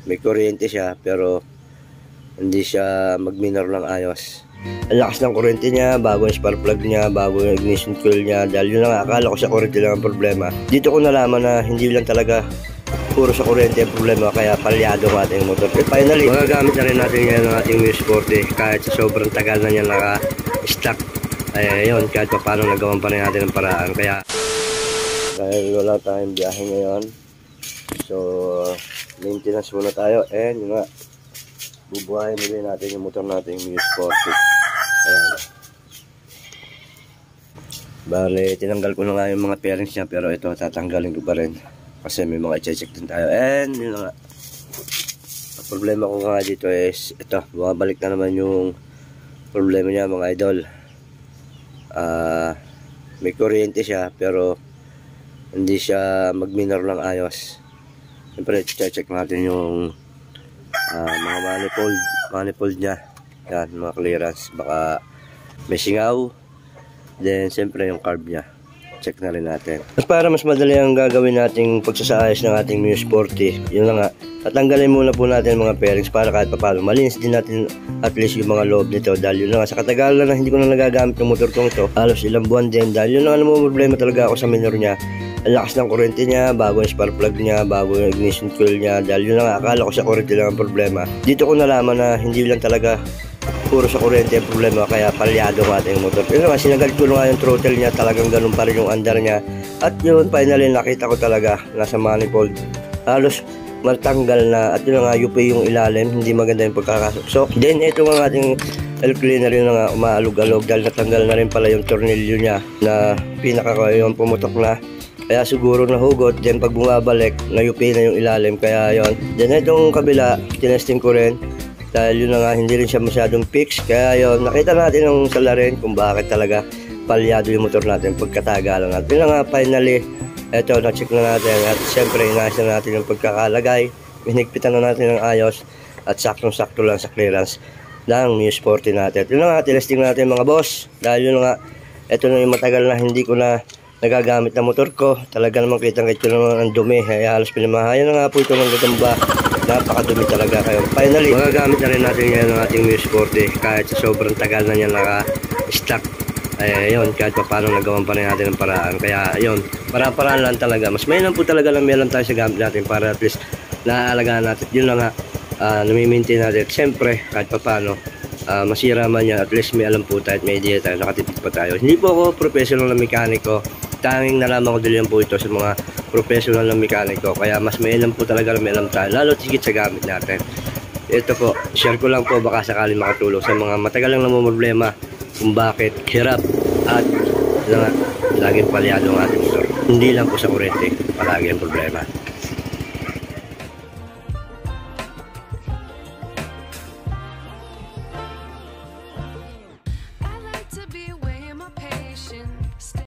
may kuryente siya pero hindi siya mag-minor ng ayos. Ang lakas ng kuryente niya, bago yung spark plug niya, bago yung ignition coil niya. Dahil yun na nga, akala ko sa kuryente lang ang problema. Dito ko nalaman na hindi lang talaga puro sa kuryente ang problema, kaya palyado ang ating motor. Finally, magagamit na rin natin ngayon ang ating Muse 40 kahit sa sobrang tagal na niya naka-stock. Ayun, kahit pa paano nagawan pa rin natin ang paraan. Kaya dahil wala tayong biyahe ngayon, so maintenance muna tayo, and yun nga, bubuhayin nila natin yung motor natin, yung Muse 40. Ayan. Bale, tinanggal ko na nga yung mga bearings niya, pero ito tatanggalin ko pa rin kasi may mga i-check din tayo. And yun nga, ang problema ko nga dito is ito, bumabalik na naman yung problema niya, mga idol. May kuryente siya pero hindi siya mag-minor ng ayos. Siyempre, check natin yung mga manifold niya. Yan, mga clearance. Baka may singaw. Then, siyempre yung carb niya. Check na rin natin. Para mas madali ang gagawin nating pagsasaayos ng ating Muse 40, yun na nga, tatanggalin muna po natin mga bearings para kahit papalo malinis din natin at least yung mga loob nito. Dahil yun na nga, sa katagalan na hindi ko na nagagamit yung motor kong ito, halos ilang buwan din. Dahil yun na nga, naman problema talaga ako sa minor niya. Ang lakas ng kuryente niya, bago yung spark plug niya, bago yung ignition coil niya. Dahil yun na nga, akala ko sa kuryente lang ang problema. Dito ko nalaman na hindi lang talaga puro sa kuryente ang problema, kaya palyado ang ating motor. Yun nga, sinagal ko nga yung throttle niya, talagang ganun pa rin yung andar niya. At yun, finally nakita ko talaga nasa manifold, halos matanggal na. At yun nga, UP yung ilalim, hindi maganda yung pagkakasok. Then ito nga ating air cleaner, yun nga, umaalog-alog dahil natanggal na rin pala yung tornilyo niya na pinaka yung pumutok na. Kaya siguro nahugot, then pag bumabalik, na-UP na yung ilalim, kaya yon. Then itong kabila, tinesting ko rin, dahil yun na nga, hindi rin siya masyadong fix. Kaya yon, nakita natin yung salarin kung bakit talaga palyado yung motor natin pagkatagalan natin. Yun na nga, finally, eto, na-check na natin. At siyempre, inayos na natin yung pagkakalagay. Hinigpitan na natin ng ayos. At saktong-sakto lang sa clearance ng Muse 40 natin. Yun na nga, tinesting natin mga boss. Dahil yun na nga, eto na yung matagal na hindi ko na nagagamit na motor ko. Talaga naman kitang-kita naman ang dumi. Kaya halos pinamahayan na nga po ito ng gagamba. Napakadumi talaga kayo. Finally, magagamit na rin natin ngayon ang ating Muse 40 kahit sa sobrang tagal na niya naka-stock. Ayun, kahit pa paano nagawan pa rin natin ang paraan. Kaya ayun, para-paraan lang talaga. Mas mainam po talaga lang meron tayo sa gamit natin para at least naaalagaan natin. Yun lang nga, nami-maintain natin. Siyempre, kahit pa paano, masira man yan, at least may alam po tayo at may idea tayo, nakatipid pa tayo. Hindi po ako professional na mekaniko. Tanging nalaman ko din po ito sa mga professional na mekaniko. Kaya mas may alam po talaga na may alam tayo, lalo tigit sa gamit natin. Ito po, share ko lang po baka sakali makatulong sa mga matagal lang namumroblema kung bakit hirap at laging palyado ang ating motor. Hindi lang po sa kurente, palagi ang problema.